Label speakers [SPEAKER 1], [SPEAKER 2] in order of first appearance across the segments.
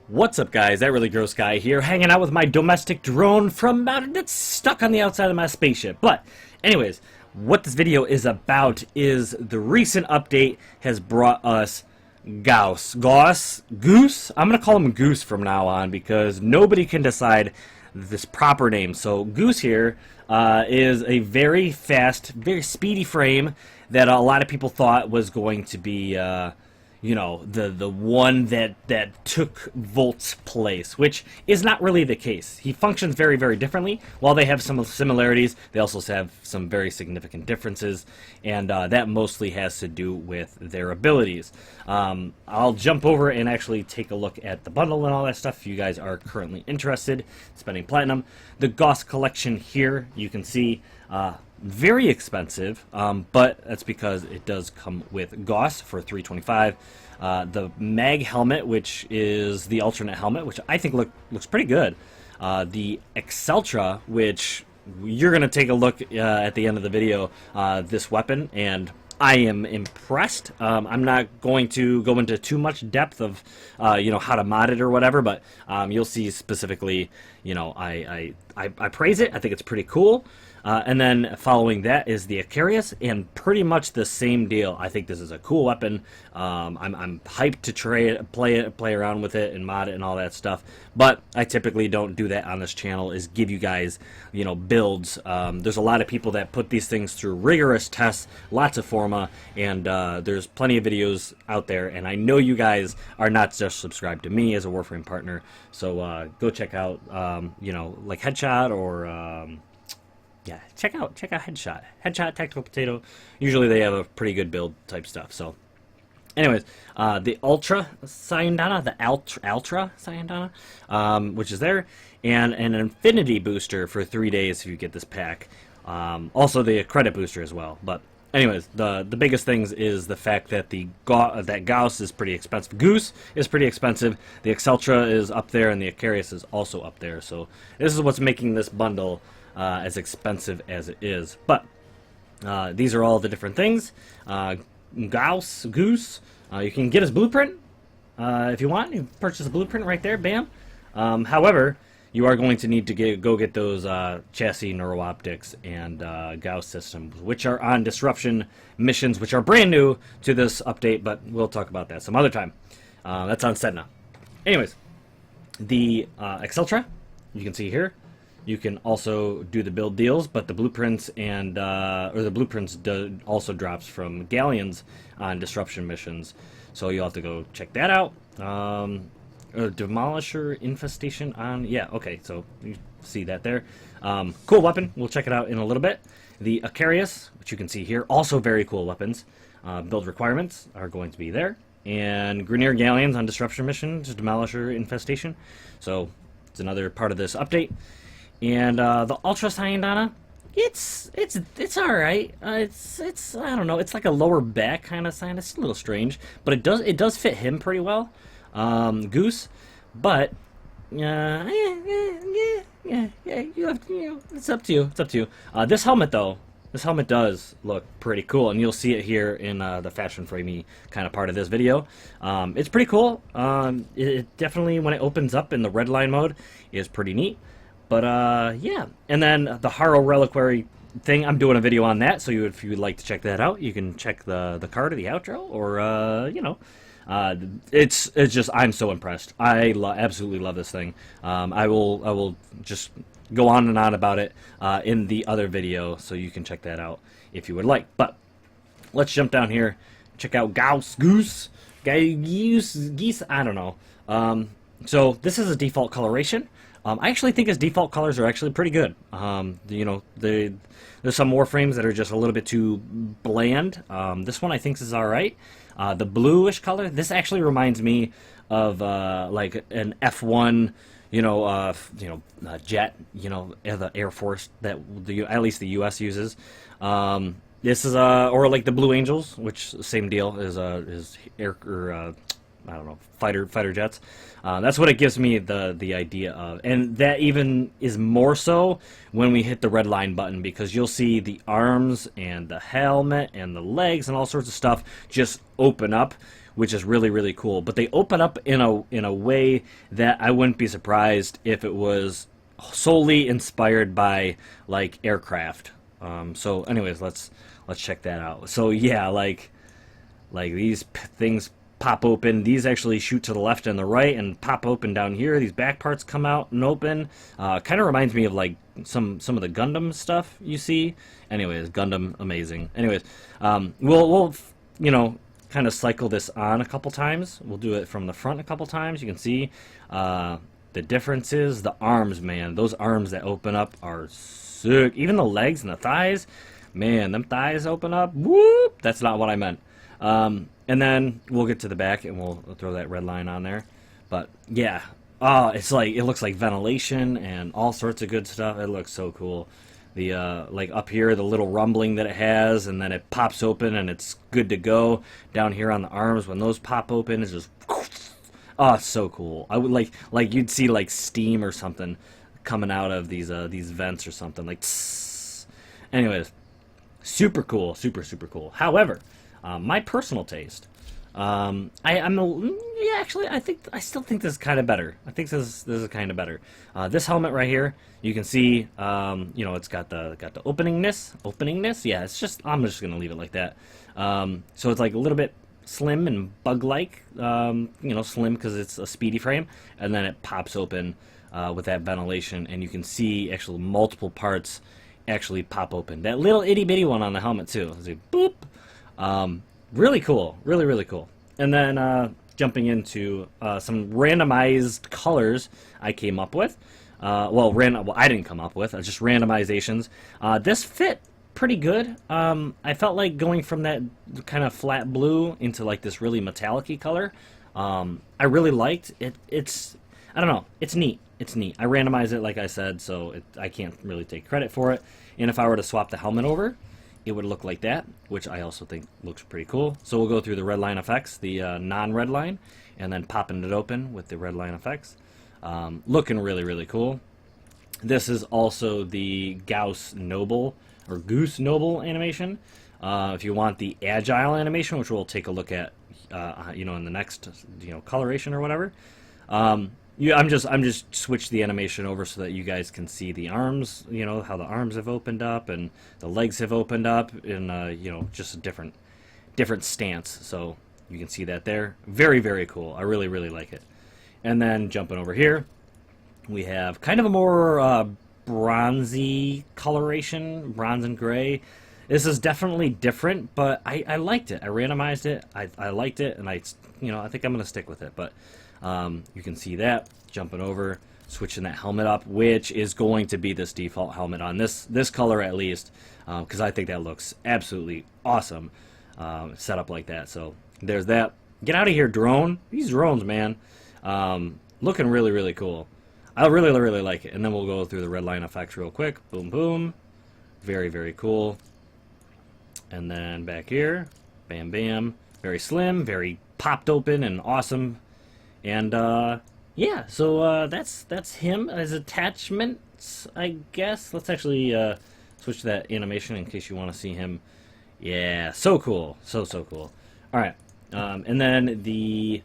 [SPEAKER 1] What's up, guys? That really gross guy here, hanging out with my domestic drone that's stuck on the outside of my spaceship. But, anyways, what this video is about is the recent update has brought us Goose. I'm gonna call him Goose from now on because nobody can decide this proper name. So Goose here is a very fast, very speedy frame that a lot of people thought was going to be the one that took Volt's place, which is not really the case. He functions very, very differently. While they have some similarities, they also have some very significant differences, and that mostly has to do with their abilities. I'll jump over and actually take a look at the bundle and all that stuff if you guys are currently interested in spending platinum. The Gauss collection here, you can see, very expensive, but that's because it does come with Gauss for $325. The mag helmet, which is the alternate helmet, which I think looks pretty good. The Exceltra, which you're going to take a look at the end of the video, this weapon, and I am impressed. I'm not going to go into too much depth of how to mod it or whatever, but you'll see specifically, I praise it. I think it's pretty cool. And then following that is the Icarius, and pretty much the same deal. I think this is a cool weapon. I'm hyped to play around with it and mod it and all that stuff. But I typically don't do that on this channel. Is give you guys builds. There's a lot of people that put these things through rigorous tests, lots of forma, and there's plenty of videos out there. And I know you guys are not just subscribed to me as a Warframe partner. So go check out like Headshot or. Yeah, check out Headshot. Tactical Potato. Usually they have a pretty good build type stuff. So, anyways, the Ultra Sayandana, the Ultra Sayandana, which is there, and an Infinity Booster for 3 days if you get this pack. Also the credit booster as well. But anyways, the biggest things is the fact that that Gauss is pretty expensive. Goose is pretty expensive. The Exceltra is up there, and the Icarius is also up there. So this is what's making this bundle as expensive as it is. But these are all the different things. Goose, you can get his blueprint if you want. You purchase a blueprint right there, bam. However, you are going to need to go get those chassis, neuro-optics, and Gauss systems, which are on disruption missions, which are brand new to this update, but we'll talk about that some other time. That's on Sedna. Anyways, the Exceltra, you can see here. You can also do the build deals, but the blueprints also drops from galleons on disruption missions, so you'll have to go check that out. Demolisher infestation on, yeah, okay, so you see that there. Cool weapon. We'll check it out in a little bit. The Icarius, which you can see here, also very cool weapons. Build requirements are going to be there, and Grineer galleons on disruption missions, Demolisher infestation. So it's another part of this update. And the Ultra Sayandana, it's all right. It's I don't know. It's like a lower back kind of sign. It's a little strange, but it does fit him pretty well. Goose, but yeah. It's up to you. It's up to you. This helmet though. This helmet does look pretty cool, and you'll see it here in the fashion framey kind of part of this video. It's pretty cool. It definitely, when it opens up in the red line mode, is pretty neat. But, yeah. And then the Haro Reliquary thing, I'm doing a video on that, so if you would like to check that out, you can check the card or the outro, or, it's just, I'm so impressed. I absolutely love this thing. I will just go on and on about it in the other video, so you can check that out if you would like. But let's jump down here, check out Goose, I don't know. So this is a default coloration. I actually think his default colors are actually pretty good. There's some Warframes that are just a little bit too bland. This one I think is all right. The bluish color, this actually reminds me of like an F1, jet, the Air Force that at least the U.S. uses. This is or like the Blue Angels, which same deal is air or I don't know, fighter jets. That's what it gives me the idea of, and that even is more so when we hit the red line button, because you'll see the arms and the helmet and the legs and all sorts of stuff just open up which is really, really cool. But they open up in a way that I wouldn't be surprised if it was solely inspired by like aircraft. So anyways, let's check that out. So yeah, like these things pop open. These actually shoot to the left and the right and pop open down here. These back parts come out and open. Kind of reminds me of like some of the Gundam stuff you see. Anyways, Gundam, amazing. Anyways, we'll you know, kind of cycle this on a couple times. We'll do it from the front a couple times. You can see the differences. The arms, man, those arms that open up are sick. Even the legs and the thighs, man, them thighs open up. Whoop! That's not what I meant. And then we'll get to the back and we'll throw that red line on there. But yeah, it's like, it looks like ventilation and all sorts of good stuff. It looks so cool. The like up here, the little rumbling that it has, and then it pops open and it's good to go. Down here on the arms, when those pop open, it's just, oh, it's so cool. I would like you'd see like steam or something coming out of these vents or something like. Tss. Anyways, super cool, super cool. However, my personal taste, I'm yeah, actually, I still think this is kind of better. I think this is kind of better. This helmet right here, you can see, you know, it's got the openingness. Yeah, it's just, I'm just gonna leave it like that. So it's like a little bit slim and bug-like, you know, slim because it's a speedy frame, and then it pops open with that ventilation, and you can see actually multiple parts actually pop open. That little itty bitty one on the helmet too. It's like boop. Really cool, really cool. And then jumping into some randomized colors I came up with. Well, I didn't come up with. Just randomizations. This fit pretty good. I felt like going from that kind of flat blue into like this really metallic-y color. I really liked it. I don't know. It's neat. It's neat. I randomized it, like I said, so I can't really take credit for it. And if I were to swap the helmet over, it would look like that, which I also think looks pretty cool. So we'll go through the red line effects, the non-red line, and then popping it open with the red line effects. Looking really cool. This is also the Gauss Noble, or Goose Noble animation. If you want the Agile animation, which we'll take a look at, you know, in the next, you know, coloration or whatever. Yeah, I'm just switched the animation over so that you guys can see the arms, you know, how the arms have opened up and the legs have opened up in, you know, just a different stance. So you can see that there. Very cool. I really like it. And then jumping over here, we have kind of a more bronzy coloration, bronze and gray. This is definitely different, but I liked it. I randomized it. I liked it, and I think I'm gonna stick with it. But you can see that jumping over, switching that helmet up, which is going to be this default helmet on this color at least, because I think that looks absolutely awesome set up like that. So there's that. Get out of here, drone. These drones, man, looking really cool. I really like it. And then we'll go through the red line effects real quick. Boom. Very cool. And then back here, bam. Very slim, very popped open and awesome. And yeah, so that's him as attachments, I guess. Let's actually switch to that animation in case you want to see him. Yeah, so cool, so cool. All right, and then the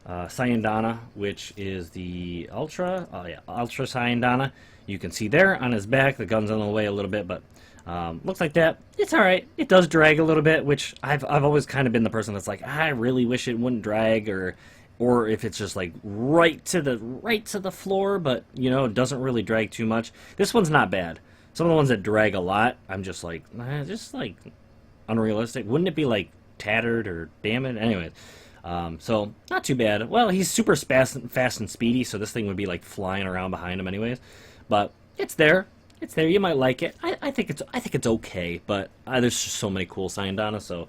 [SPEAKER 1] Sayandana, which is the Ultra. Oh yeah, Ultra Sayandana. You can see there on his back. The gun's on the way a little bit, but looks like that. It's all right. It does drag a little bit, which I've always kind of been the person that's like, I really wish it wouldn't drag, or if it's just like right to the floor, but you know, it doesn't really drag too much. This one's not bad. Some of the ones that drag a lot, I'm just like unrealistic. Wouldn't it be like tattered or damaged? Anyway, so not too bad. Well, he's super fast and speedy, so this thing would be like flying around behind him anyways. But it's there. It's there. You might like it. I think it's okay, but there's just so many cool Sayandana, so.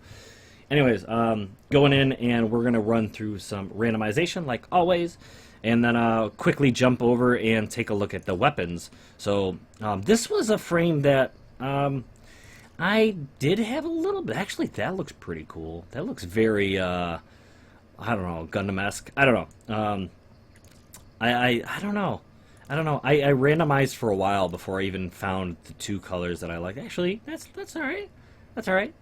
[SPEAKER 1] Anyways, going in, and we're going to run through some randomization like always, and then quickly jump over and take a look at the weapons. So this was a frame that I did have a little bit. Actually, that looks pretty cool. That looks very, I don't know, Gundam-esque. I don't know. I don't know. I randomized for a while before I even found the two colors that I like. Actually, that's all right. That's all right.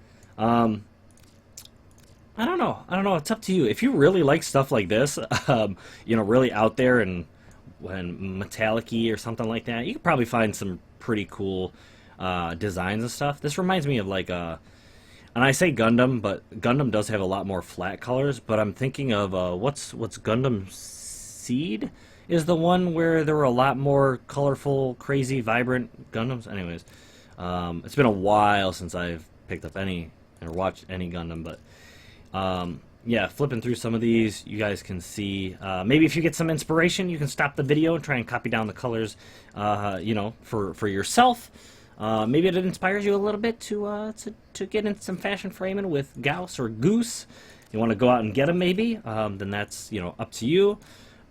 [SPEAKER 1] I don't know. I don't know. It's up to you. If you really like stuff like this, you know, really out there and metallic-y or something like that, you could probably find some pretty cool designs and stuff. This reminds me of like and I say Gundam, but Gundam does have a lot more flat colors. But I'm thinking of what's Gundam Seed is the one where there were a lot more colorful, crazy, vibrant Gundams. Anyways, it's been a while since I've picked up any or watched any Gundam, but yeah, flipping through some of these, you guys can see. Maybe if you get some inspiration, you can stop the video and try and copy down the colors, you know, for yourself. Maybe it inspires you a little bit to get into some fashion framing with Gauss or Goose. You want to go out and get them, maybe. Then that's, you know, up to you.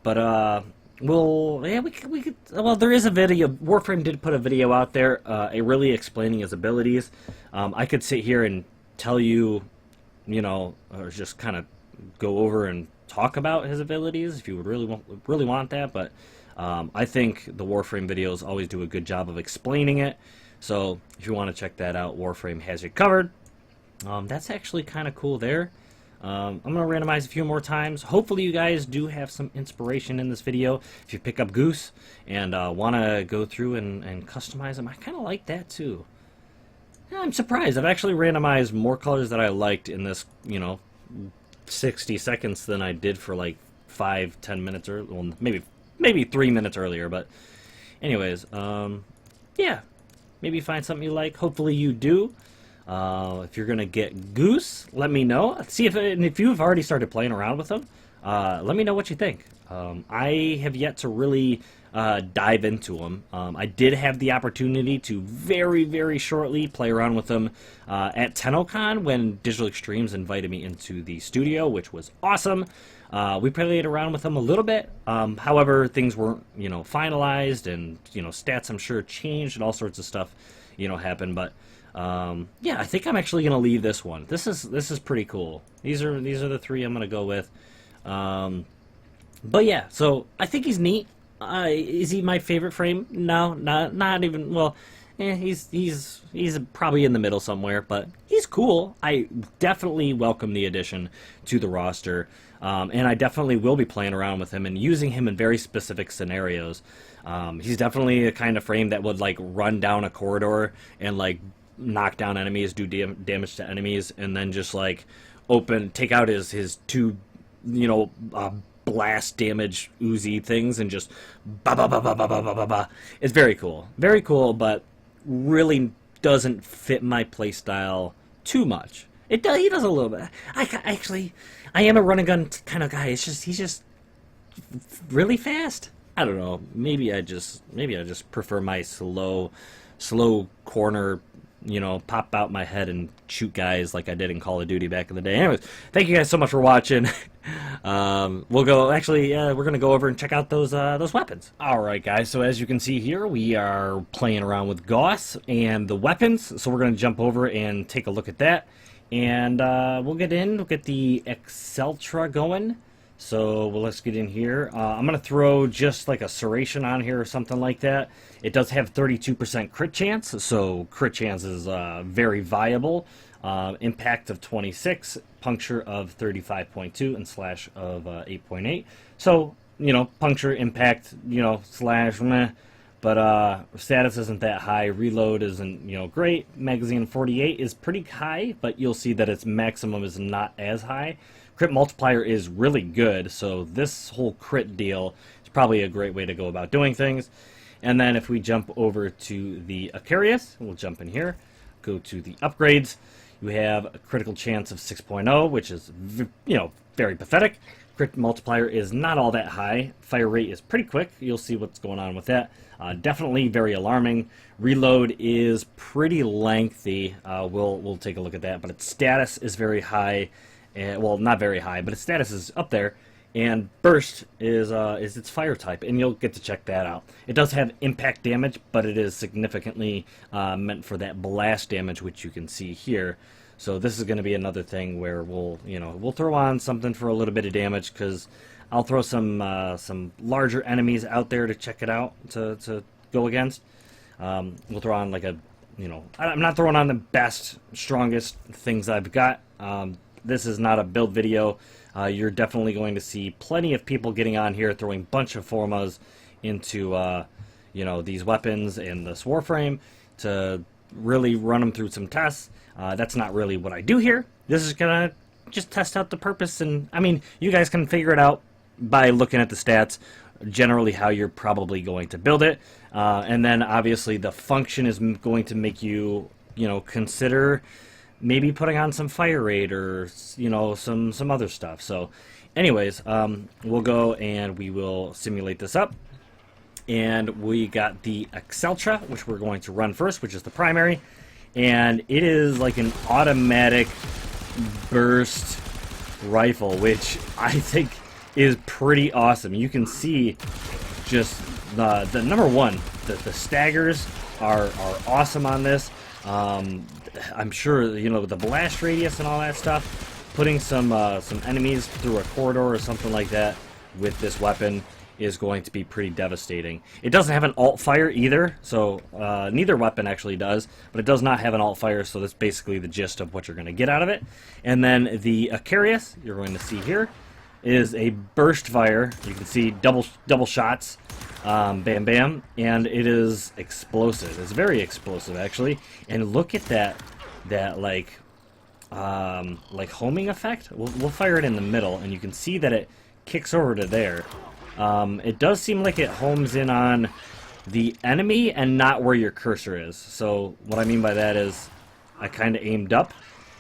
[SPEAKER 1] But well, yeah, we could. Well, there is a video. Warframe did put a video out there, really explaining his abilities. I could sit here and tell you, you know, or just kind of go over and talk about his abilities if you would really want that. But I think the Warframe videos always do a good job of explaining it. So if you want to check that out, Warframe has you covered. That's actually kind of cool there. I'm going to randomize a few more times. Hopefully you guys do have some inspiration in this video. If you pick up Goose and want to go through and customize them, I kind of like that too. Yeah, I'm surprised. I've actually randomized more colors that I liked in this, you know, 60 seconds than I did for like 5-10 minutes, or well, maybe 3 minutes earlier. But anyways, yeah, maybe find something you like. Hopefully you do. If you're gonna get Goose, let me know. See if you've already started playing around with them. Let me know what you think. I have yet to really dive into them. I did have the opportunity to very shortly play around with them at TennoCon when Digital Extremes invited me into the studio, which was awesome. We played around with them a little bit. However, things weren't, you know, finalized, and, you know, stats I'm sure changed and all sorts of stuff, you know, happened. But yeah, I think I'm actually gonna leave this one. This is pretty cool. These are the three I'm gonna go with. But yeah, so I think he's neat. Is he my favorite frame? No, not even. Well, he's probably in the middle somewhere, but he's cool. I definitely welcome the addition to the roster, and I definitely will be playing around with him and using him in very specific scenarios. He's definitely a kind of frame that would like run down a corridor and like knock down enemies, do damage to enemies, and then just like take out his two, you know, blast damage Uzi things and just ba ba ba ba ba ba ba ba ba. It's very cool, but really doesn't fit my playstyle too much. He does a little bit. I am a run and gun kind of guy. He's just really fast. I don't know. Maybe I just prefer my slow corner, you know, pop out my head and shoot guys like I did in Call of Duty back in the day. Anyways, thank you guys so much for watching. We'll go, actually, we're going to go over and check out those weapons. Alright guys, so as you can see here, we are playing around with Gauss and the weapons, so we're going to jump over and take a look at that. And we'll get the Exceltra going. So let's get in here. I'm going to throw just like a Serration on here or something like that. It does have 32% crit chance, so crit chance is very viable. Impact of 26, puncture of 35.2, and slash of 8.8. So, you know, puncture, impact, you know, slash, meh. But status isn't that high. Reload isn't, you know, great. Magazine 48 is pretty high, but you'll see that its maximum is not as high. Crit multiplier is really good, so this whole crit deal is probably a great way to go about doing things. And then if we jump over to the Acarius, we'll jump in here, go to the upgrades. You have a critical chance of 6.0, which is, you know, very pathetic. Crit multiplier is not all that high. Fire rate is pretty quick. You'll see what's going on with that. Definitely very alarming. Reload is pretty lengthy. We'll take a look at that. But its status is very high. Well, not very high, but its status is up there. And burst is its fire type, and you'll get to check that out. It does have impact damage, but it is significantly meant for that blast damage, which you can see here. So this is going to be another thing where we'll throw on something for a little bit of damage, because I'll throw some larger enemies out there to check it out to go against. We'll throw on like I'm not throwing on the best, strongest things I've got. this is not a build video. You're definitely going to see plenty of people getting on here throwing a bunch of formas into you know, these weapons and this Warframe to really run them through some tests. That's not really what I do here. This is gonna just test out the purpose, and I mean, you guys can figure it out by looking at the stats, generally how you're probably going to build it, and then obviously the function is going to make you, you know, consider maybe putting on some fire rate or, you know, some other stuff. So anyways, we'll go and we will simulate this up. And we got the Exceltra, which we're going to run first, which is the primary. And it is like an automatic burst rifle, which I think is pretty awesome. You can see just the number one, the staggers are awesome on this. I'm sure, you know, with the blast radius and all that stuff, putting some enemies through a corridor or something like that with this weapon is going to be pretty devastating. It doesn't have an alt fire either, so neither weapon actually does, but it does not have an alt fire, so that's basically the gist of what you're going to get out of it. And then the Acarius, you're going to see here, is a burst fire. You can see double shots, bam bam, and it is explosive. It's very explosive actually. And look at that like homing effect. We'll fire it in the middle, and you can see that it kicks over to there. It does seem like it homes in on the enemy and not where your cursor is. So what I mean by that is I kind of aimed up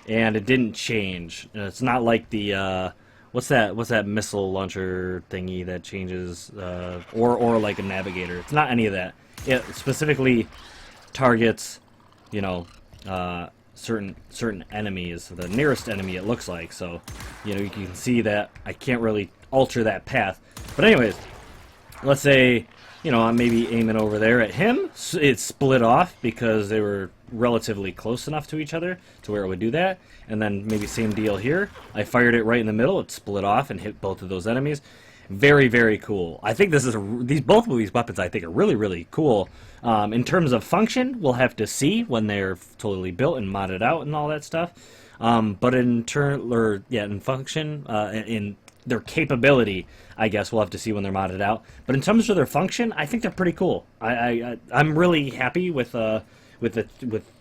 [SPEAKER 1] and it didn't change. It's not like the what's that missile launcher thingy that changes, or like a navigator. It's not any of that. It specifically targets, you know, certain enemies, the nearest enemy it looks like. So, you know, you can see that I can't really alter that path. But anyways, let's say, you know, I'm maybe aiming over there at him. It split off because they were relatively close enough to each other to where it would do that. And then maybe same deal here. I fired it right in the middle. It split off and hit both of those enemies. Very, very cool. I think this is both of these weapons I think are really, really cool. In terms of function, we'll have to see when they're totally built and modded out and all that stuff. But in function, in their capability, I guess we'll have to see when they're modded out. But in terms of their function, I think they're pretty cool. I'm really happy with the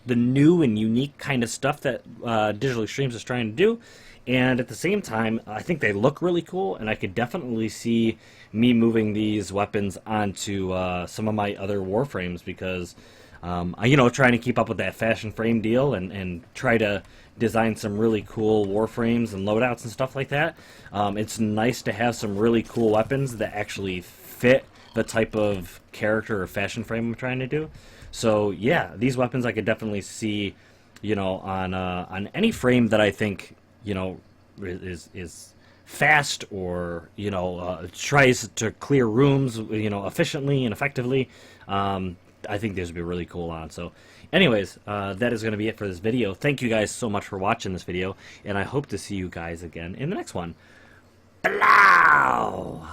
[SPEAKER 1] new and unique kind of stuff that Digital Extremes is trying to do. And at the same time, I think they look really cool, and I could definitely see me moving these weapons onto some of my other Warframes, because you know, trying to keep up with that fashion frame deal and try to design some really cool Warframes and loadouts and stuff like that. It's nice to have some really cool weapons that actually fit the type of character or fashion frame I'm trying to do. So yeah, these weapons I could definitely see, you know, on any frame that I think, you know, is fast, or, you know, tries to clear rooms, you know, efficiently and effectively. I think this would be really cool on. So anyways, that is going to be it for this video. Thank you guys so much for watching this video, and I hope to see you guys again in the next one. Blow!